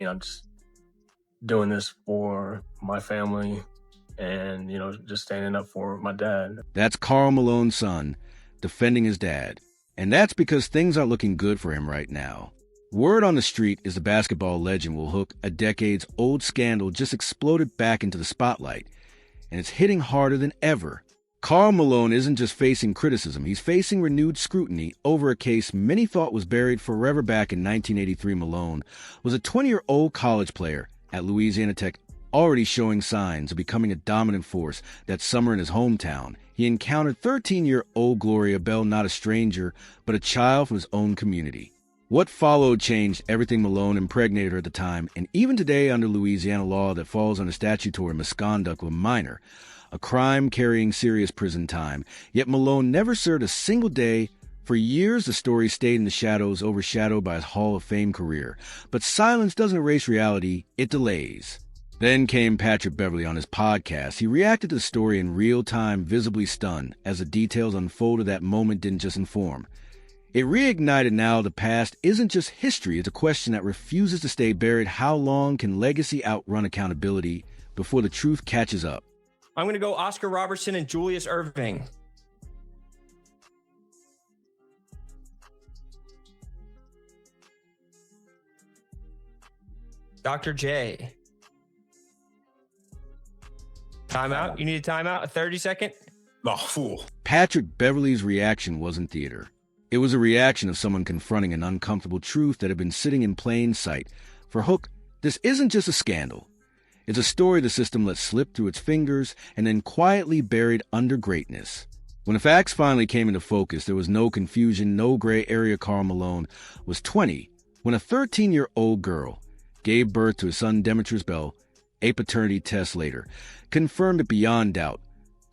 just doing this for my family and, just standing up for my dad. That's Karl Malone's son, defending his dad. And that's because things aren't looking good for him right now. Word on the street is the basketball legend Will Hook, a decades-old scandal, just exploded back into the spotlight. And it's hitting harder than ever. Karl Malone isn't just facing criticism, he's facing renewed scrutiny over a case many thought was buried forever. Back in 1983, Malone was a 20-year-old college player at Louisiana Tech, already showing signs of becoming a dominant force. That summer in his hometown, he encountered 13-year-old Gloria Bell, not a stranger, but a child from his own community. What followed changed everything. Malone impregnated her at the time, and even today, under Louisiana law that falls under statutory misconduct with a minor, a crime carrying serious prison time. Yet Malone never served a single day. For years, the story stayed in the shadows, overshadowed by his Hall of Fame career. But silence doesn't erase reality, it delays. Then came Patrick Beverley on his podcast. He reacted to the story in real time, visibly stunned, as the details unfolded. That moment didn't just inform. It reignited. Now the past isn't just history, it's a question that refuses to stay buried. How long can legacy outrun accountability before the truth catches up? I'm going to go Oscar Robertson and Julius Erving. Dr. J. Timeout? You need a timeout? A 30-second? Oh, fool. Patrick Beverley's reaction wasn't theater. It was a reaction of someone confronting an uncomfortable truth that had been sitting in plain sight. For Hook, this isn't just a scandal. It's a story the system let slip through its fingers and then quietly buried under greatness. When the facts finally came into focus, there was no confusion, no gray area. Karl Malone was 20 when a 13-year-old girl gave birth to his son Demetrius Bell. A paternity test later confirmed it beyond doubt.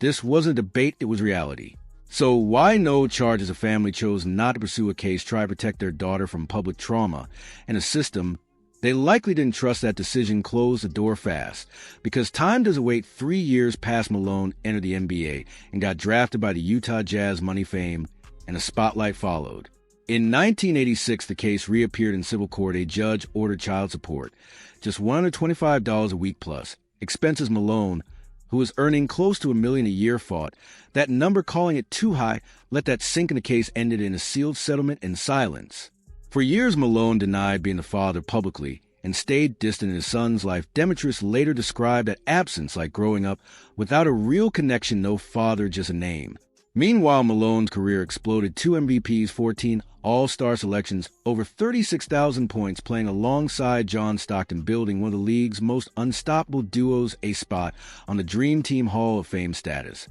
This wasn't a debate, it was reality. So why no charges? A family chose not to pursue a case, try to protect their daughter from public trauma, and a system they likely didn't trust. That decision closed the door fast, because time doesn't wait. 3 years past, Malone entered the NBA and got drafted by the Utah Jazz, money, fame, and a spotlight followed. In 1986, the case reappeared in civil court. A judge ordered child support, just $125 a week plus expenses. Malone, who was earning close to $1 million a year, fought that number, calling it too high. Let that sink, and the case ended in a sealed settlement and silence. For years, Malone denied being the father publicly and stayed distant in his son's life. Demetrius later described that absence like growing up without a real connection, no father, just a name. Meanwhile, Malone's career exploded. 2 MVPs, 14 All-Star selections, over 36,000 points, playing alongside John Stockton, building one of the league's most unstoppable duos, a spot on the Dream Team Hall of Fame status.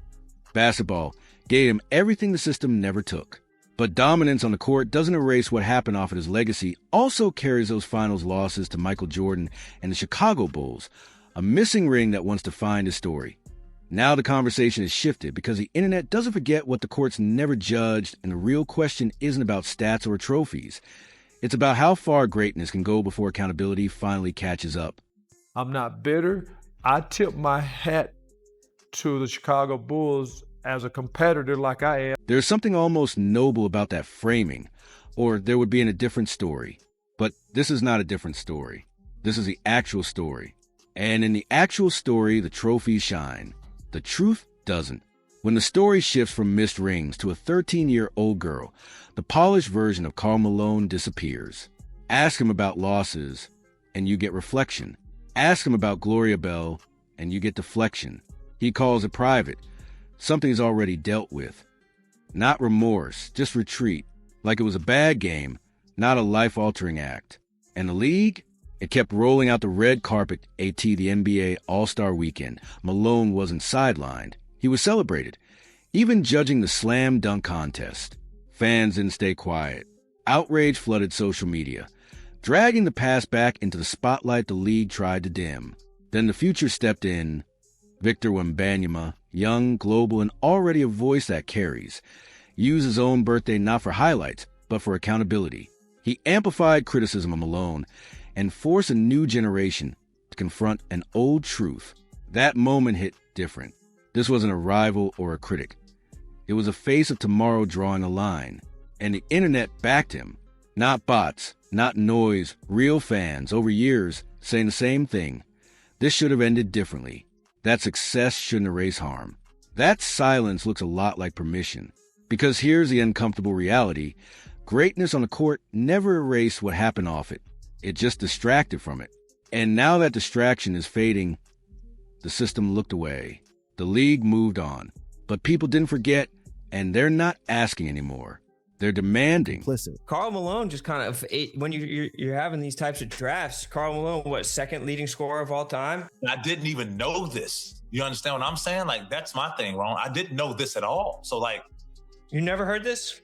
Basketball gave him everything the system never took. But dominance on the court doesn't erase what happened off of his legacy. Also carries those finals losses to Michael Jordan and the Chicago Bulls, a missing ring that once defined his story. Now the conversation has shifted because the internet doesn't forget what the courts never judged, and the real question isn't about stats or trophies. It's about how far greatness can go before accountability finally catches up. I'm not bitter. I tip my hat to the Chicago Bulls as a competitor like I am. There's something almost noble about that framing, or there would be in a different story. But this is not a different story. This is the actual story. And in the actual story, the trophies shine. The truth doesn't. When the story shifts from missed rings to a 13-year-old girl, the polished version of Karl Malone disappears. Ask him about losses, and you get reflection. Ask him about Gloria Bell, and you get deflection. He calls it private, something he's already dealt with. Not remorse, just retreat, like it was a bad game, not a life-altering act. And the league? It kept rolling out the red carpet, the NBA All-Star Weekend. Malone wasn't sidelined. He was celebrated. Even judging the slam dunk contest. Fans didn't stay quiet. Outrage flooded social media, dragging the past back into the spotlight the league tried to dim. Then the future stepped in. Victor Wembanyama, young, global, and already a voice that carries, used his own birthday not for highlights, but for accountability. He amplified criticism of Malone and forced a new generation to confront an old truth. That moment hit different. This wasn't a rival or a critic. It was a face of tomorrow drawing a line, and the internet backed him. Not bots, not noise, real fans over years saying the same thing. This should have ended differently. That success shouldn't erase harm. That silence looks a lot like permission. Because here's the uncomfortable reality. Greatness on the court never erased what happened off it. It just distracted from it. And now that distraction is fading, the system looked away. The league moved on. But people didn't forget, and they're not asking anymore. They're demanding. Implicit. Karl Malone just kind of, when you're having these types of drafts, Karl Malone, what, second leading scorer of all time? I didn't even know this. You understand what I'm saying? Like, that's my thing, Ron. I didn't know this at all. So, like, You never heard this?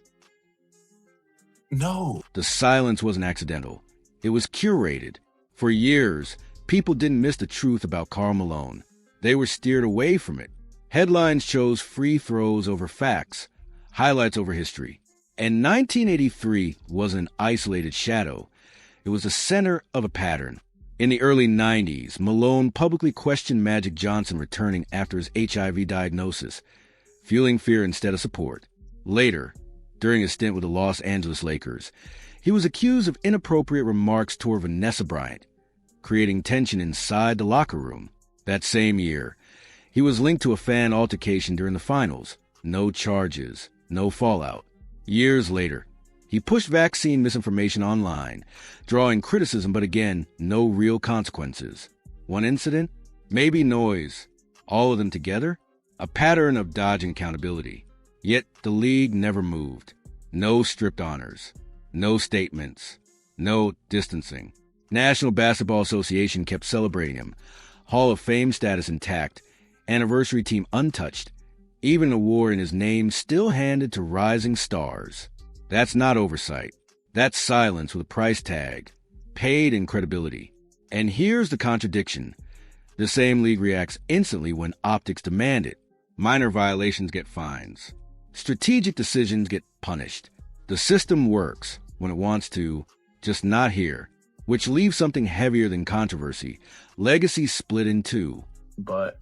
no. The silence wasn't accidental. It was curated. For years, people didn't miss the truth about Karl Malone. They were steered away from it. Headlines chose free throws over facts, highlights over history. And 1983 wasn't an isolated shadow. It was the center of a pattern. In the early 90s, Malone publicly questioned Magic Johnson returning after his HIV diagnosis, fueling fear instead of support. Later, during a stint with the Los Angeles Lakers, he was accused of inappropriate remarks toward Vanessa Bryant, creating tension inside the locker room. That same year, he was linked to a fan altercation during the finals. No charges, no fallout. Years later, he pushed vaccine misinformation online, drawing criticism, but again, no real consequences. One incident? Maybe noise. All of them together? A pattern of dodging accountability. Yet the league never moved. No stripped honors. No statements. No distancing. National Basketball Association kept celebrating him. Hall of Fame status intact. Anniversary team untouched. Even an award in his name still handed to rising stars. That's not oversight. That's silence with a price tag. Paid in credibility. And here's the contradiction. The same league reacts instantly when optics demand it. Minor violations get fines. Strategic decisions get punished. The system works when it wants to, just not here. Which leaves something heavier than controversy. Legacy split in two. But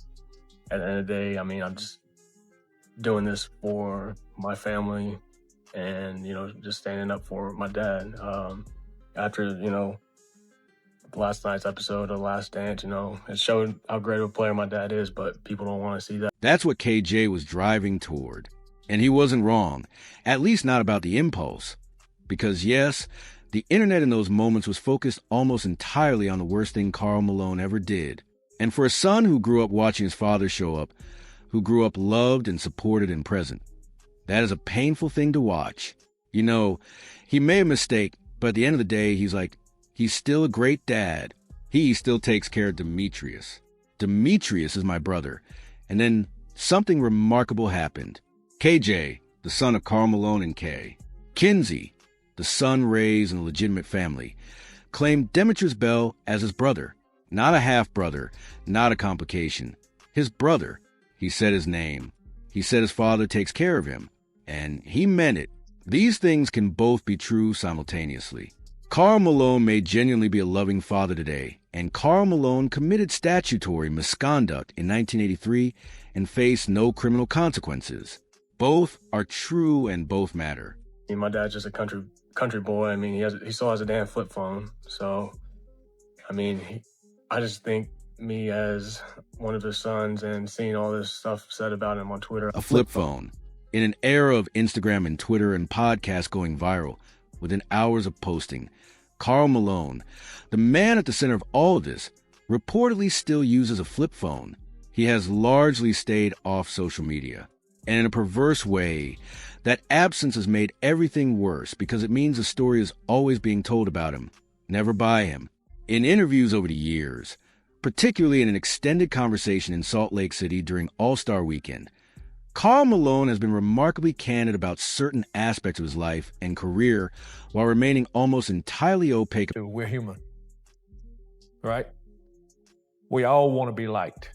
at the end of the day, I mean, I'm just doing this for my family and, just standing up for my dad. After, last night's episode of Last Dance, it showed how great of a player my dad is, but people don't want to see that. That's what KJ was driving toward. And he wasn't wrong, at least not about the impulse. Because yes, the internet in those moments was focused almost entirely on the worst thing Karl Malone ever did. And for a son who grew up watching his father show up, who grew up loved and supported and present, that is a painful thing to watch. He made a mistake, but at the end of the day, he's still a great dad. He still takes care of Demetrius. Demetrius is my brother. And then something remarkable happened. KJ, the son of Karl Malone and Kay. Kinsey, the son raised in a legitimate family, claimed Demetrius Bell as his brother. Not a half-brother, not a complication. His brother. He said his name. He said his father takes care of him. And he meant it. These things can both be true simultaneously. Karl Malone may genuinely be a loving father today, and Karl Malone committed statutory misconduct in 1983 and faced no criminal consequences. Both are true and both matter. My dad's just a country boy. I mean, he still has a damn flip phone. So, I just think me as one of his sons and seeing all this stuff said about him on Twitter. A flip phone. In an era of Instagram and Twitter and podcasts going viral within hours of posting, Karl Malone, the man at the center of all of this, reportedly still uses a flip phone. He has largely stayed off social media. And in a perverse way, that absence has made everything worse because it means the story is always being told about him, never by him. In interviews over the years, particularly in an extended conversation in Salt Lake City during All-Star Weekend, Karl Malone has been remarkably candid about certain aspects of his life and career while remaining almost entirely opaque. We're human, right? We all want to be liked,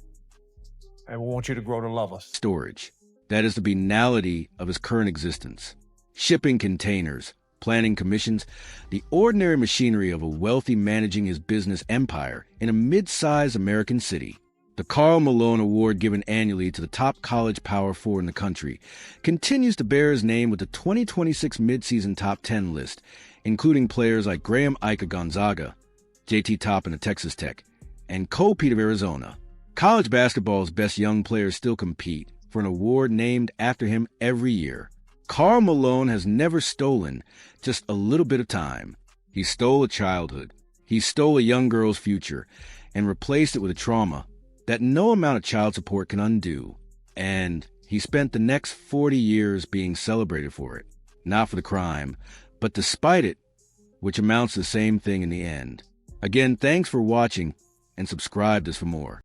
and we want you to grow to love us. Storage. That is the banality of his current existence. Shipping containers, planning commissions, the ordinary machinery of a wealthy managing his business empire in a mid-sized American city. The Karl Malone Award given annually to the top college Power Four in the country continues to bear his name with the 2026 midseason top 10 list, including players like Graham Ike of Gonzaga, JT Toppin of Texas Tech, and Cole Pete of Arizona. College basketball's best young players still compete for an award named after him every year. Karl Malone has never stolen just a little bit of time. He stole a childhood. He stole a young girl's future and replaced it with a trauma that no amount of child support can undo. And he spent the next 40 years being celebrated for it. Not for the crime, but despite it, which amounts to the same thing in the end. Again, thanks for watching, and subscribe to us for more.